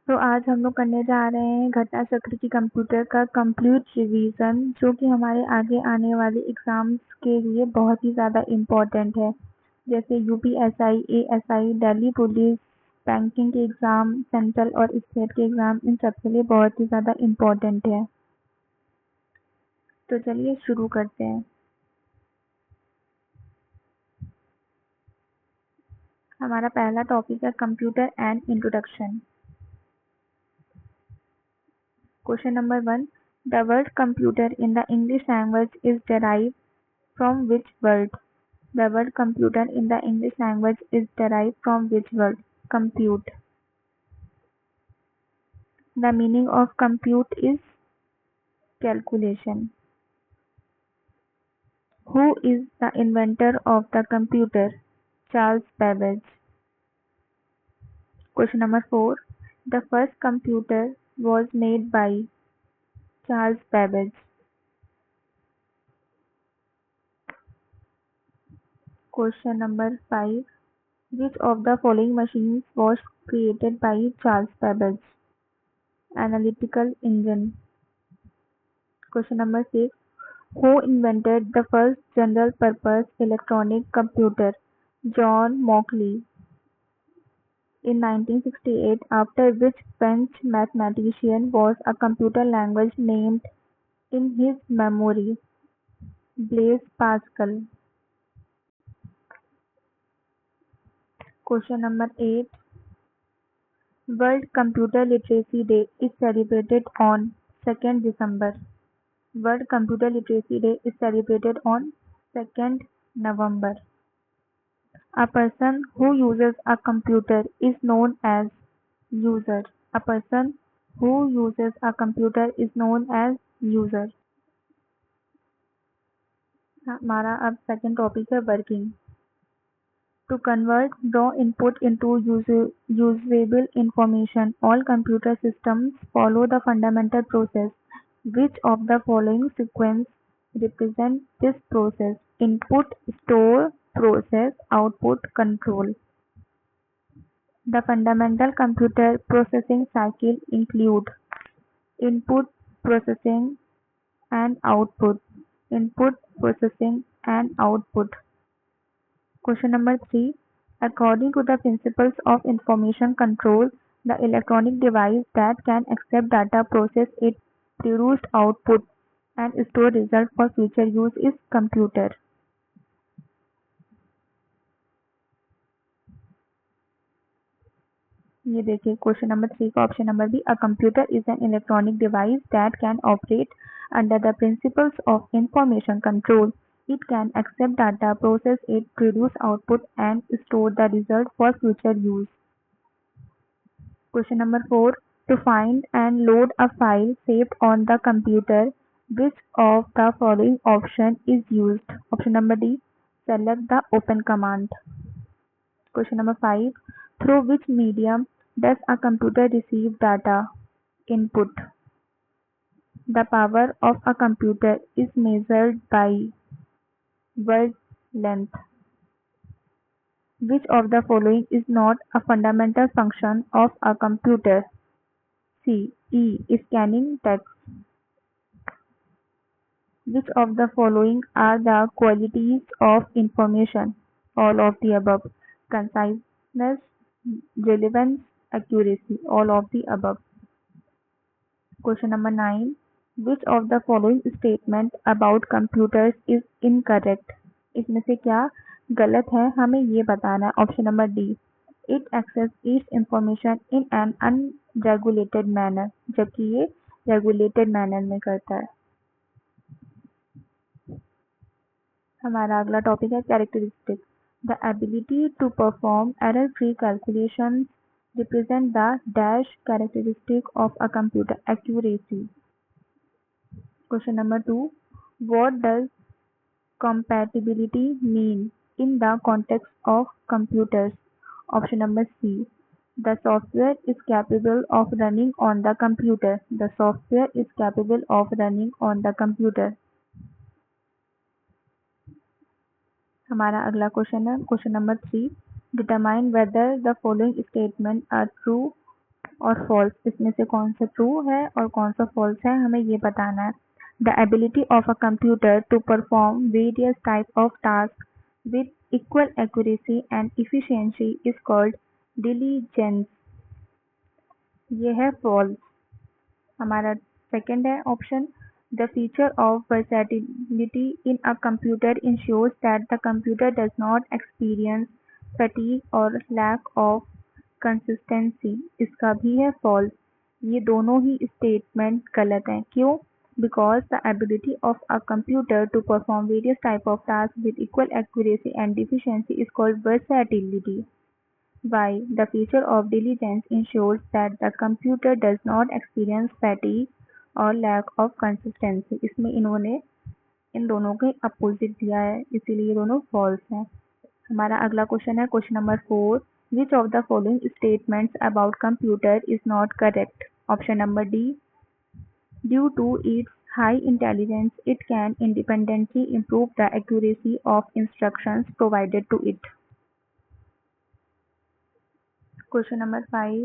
तो आज हम लोग करने जा रहे हैं घटना चक्र की कंप्यूटर का कंप्लीट रिवीजन, जो कि हमारे आगे आने वाले एग्जाम्स के लिए बहुत ही ज़्यादा इम्पोर्टेंट है। जैसे UPSI, ASI, Delhi police, banking के एग्ज़ाम, सेंट्रल और स्टेट के एग्ज़ाम, इन सब के लिए बहुत ही ज़्यादा इम्पोर्टेंट है। तो चलिए शुरू करते हैं। हमारा पहला टॉपिक है computer and introduction. Question number 1. The word computer in the English language is derived from which word? The word computer in the English language is derived from which word? Compute. The meaning of compute is calculation. Who is the inventor of the computer? Charles Babbage. Question number 4. The first computer was made by Charles Babbage. Question number 5. Which of the following machines was created by Charles Babbage? Analytical engine. Question number 6. Who invented the first general purpose electronic computer? John Mauchly. In 1968, after which French mathematician was a computer language named in his memory? Blaise Pascal. Question number 8. World Computer Literacy Day is celebrated on 2nd December. World Computer Literacy Day is celebrated on 2nd November. A person who uses a computer is known as user. A person who uses a computer is known as user. हमारा अब second topic है working. To convert raw input into usable information, all computer systems follow the fundamental process. Which of the following sequence represent this process? Input, store, process, output, control. The fundamental computer processing cycle include input, processing, and output. Input, processing, and output. Question number 3. According to the principles of information control, the electronic device that can accept data, process it, produce output, and store result for future use is computer. ये देखिए question number 3 का option number B. A computer is an electronic device that can operate under the principles of information control. It can accept data, process it, produce output, and store the result for future use. Question number 4. To find and load a file saved on the computer, which of the following option is used? Option number D. Select the open command. Question number 5. Through which medium does a computer receive data? Input. The power of a computer is measured by word length. Which of the following is not a fundamental function of a computer? C. E. Scanning text. Which of the following are the qualities of information? All of the above. Conciseness, relevance, accuracy. All of the above. Question number 9. Which of the following statement about computers is incorrect? इसमें से क्या गलत है, हमें ये बताना है. Option number D. It access each information in an unregulated manner. जबकि ये regulated manner में करता है. हमारा अगला टॉपिक है characteristic. The ability to perform error-free calculations represent the dash characteristic of a computer. Accuracy. Question number 2. What does compatibility mean in the context of computers? Option number C. The software is capable of running on the computer. The software is capable of running on the computer. हमारा अगला question है question number 3. Determine whether the following statements are true और false, इसमें से कौन सा true है और कौन सा फॉल्स है हमें ये बताना है। The ability of a computer to perform various type of task with equal accuracy and efficiency is called diligence. ये है फॉल्स। हमारा सेकंड है option, the feature of versatility in a computer ensures that the computer does not experience fatigue or lack of consistency। इसका भी है false। ये दोनों ही statement गलत हैं। क्यों? Because the ability of a computer to perform various type of tasks with equal accuracy and efficiency is called versatility. Why? The feature of diligence ensures that the computer does not experience fatigue और lack of consistency। इसमें इन्होंने इन दोनों के opposite दिया है, इसीलिए ये दोनों फॉल्स हैं। हमारा अगला क्वेश्चन है question number 4, which of the following statements about computer is not correct. Option number D, due to its high intelligence, it can independently improve the accuracy of instructions provided to it. Question number 5,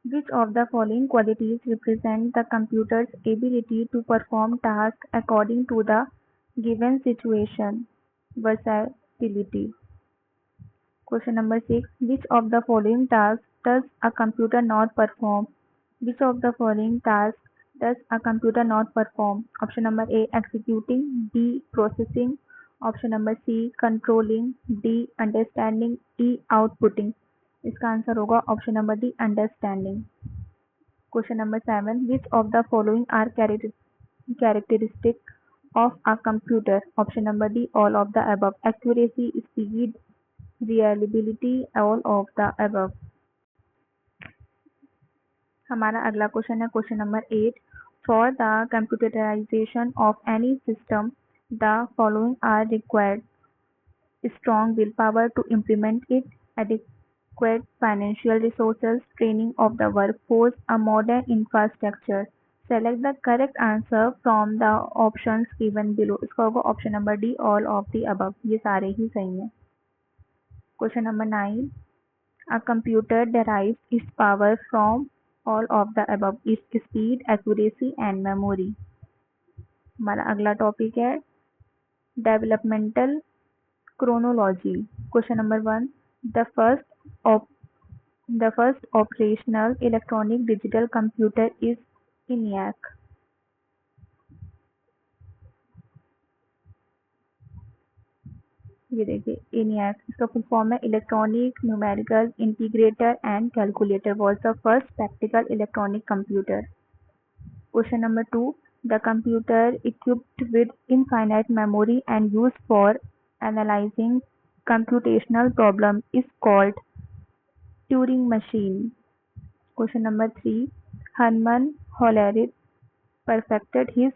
which of the following qualities represent the computer's ability to perform tasks according to the given situation? Versatility. Question number 6, which of the following tasks does a computer not perform? Which of the following tasks does a computer not perform? Option number A, executing, B, processing, option number C, controlling, D, understanding, E, outputting। इसका answer होगा option number D, understanding. Question number 7, which of the following are characteristic of a computer? Option number D, all of the above। accuracy, speed, reliability, all of the above। हमारा अगला question है question number 8, for the computerization of any system the following are required, strong willpower to implement it, adequate financial resources, training of the workforce, a modern infrastructure। Select the correct answer from the options given below। इसका होगा option number D, all of the above. ये सारे ही सही हैं। Question number 9, a computer derives its power from all of the above, its speed, accuracy and memory। हमारा अगला topic है developmental chronology। Question number 1, the first operational electronic digital computer is ENIAC। ये देखिए ENIAC, इसका full form है electronic numerical integrator and calculator, was the first practical electronic computer. Question number 2, the computer equipped with infinite memory and used for analyzing computational problem is called Turing machine। Question number 3, Hermann Hollerith perfected his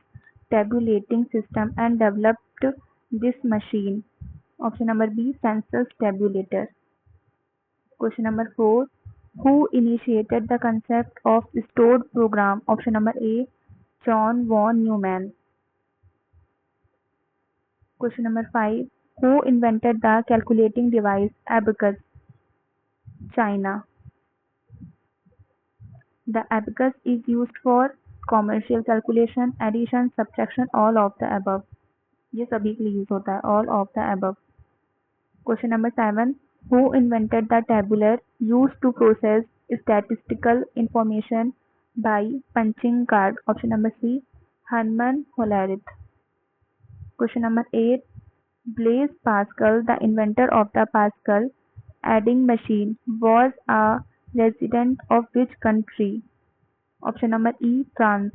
tabulating system and developed this machine। Option number B, census tabulator। Question number 4, who initiated the concept of stored program? Option number A, John von Neumann। Question number 5, who invented the calculating device abacus? China। The abacus is used for commercial calculation, addition, subtraction, all of the above। ये सभी के लिए use होता है, all of the above। Question number 7, who invented the tabular used to process statistical information by punching card? Option number C, Hermann Hollerith। Question number 8, Blaise Pascal, the inventor of the Pascal adding machine, was a resident of which country? Option number E, France।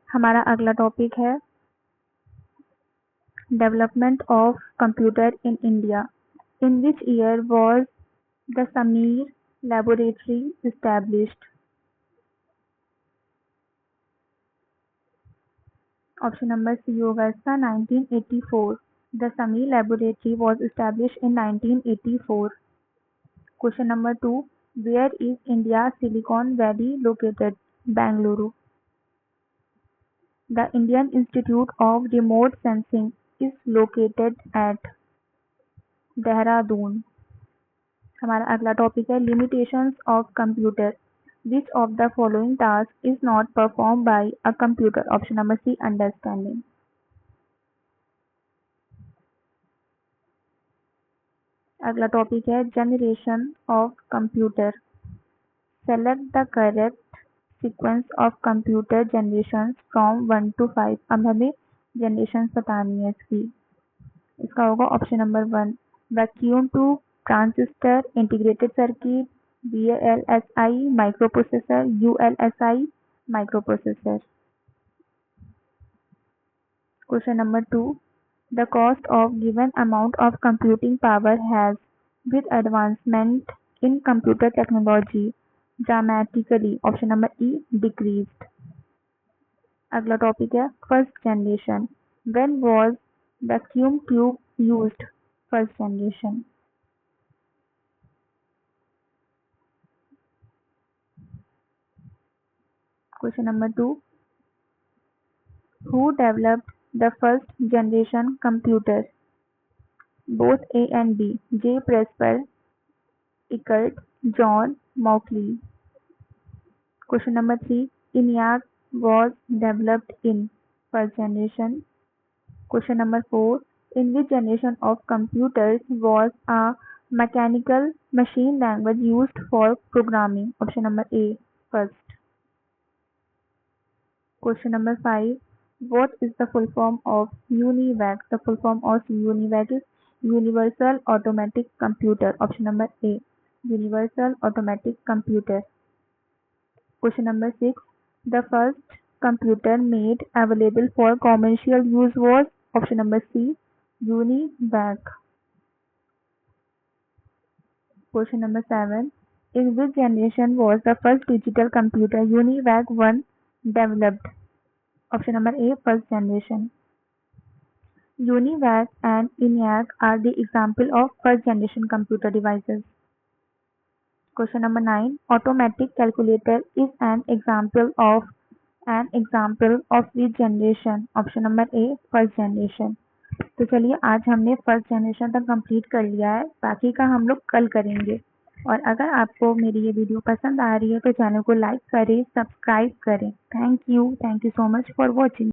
हमारा अगला topic है development of computer in India. In which year was the Sameer Laboratory established? Option number C होगा इसका 1984। The Sameer Laboratory was established in 1984। Question number 2, where is India's Silicon Valley located? Bangalore। The Indian Institute of Remote Sensing is located at Dehradun। हमारा अगला topic है limitations of computer. Which of the following task is not perform by a computer. Option number C understanding. अगला topic है generation of computer. Select the correct sequence of computer generation from 1 to 5. अब हमें generation बतानी है इसकी. इसका होगा option number 1 vacuum to transistor integrated circuit, VLSI microprocessor, ULSI microprocessor. Question number 2 the cost of given amount of computing power has with advancement in computer technology dramatically. Option number E decreased. अगला topic है first generation. when was vacuum tube used. First generation. Question number 2 who developed the first generation computer. both A and B. J. Presper, Eckert, John Mauchly. Question number 3 ENIAC was developed in first generation. Question number 4 in which generation of computers was a mechanical machine language used for programming. Option number A first. Question number 5 what is the full form of UNIVAC. The full form of UNIVAC is Universal Automatic Computer. Option number A Universal Automatic Computer. Question number 6 the first computer made available for commercial use was. Option number C UNIVAC. Question number 7 in which generation was the first digital computer UNIVAC 1 developed. Option number A first generation. UNIVAC and ENIAC are the example of first generation computer devices. Question number 9 automatic calculator is an example of which generation. Option number A first generation. तो चलिए आज हमने first generation तक complete कर लिया है, बाकी का हम लोग कल करेंगे. और अगर आपको मेरी ये वीडियो पसंद आ रही है तो चैनल को लाइक करें, सब्सक्राइब करें. Thank you so much for watching.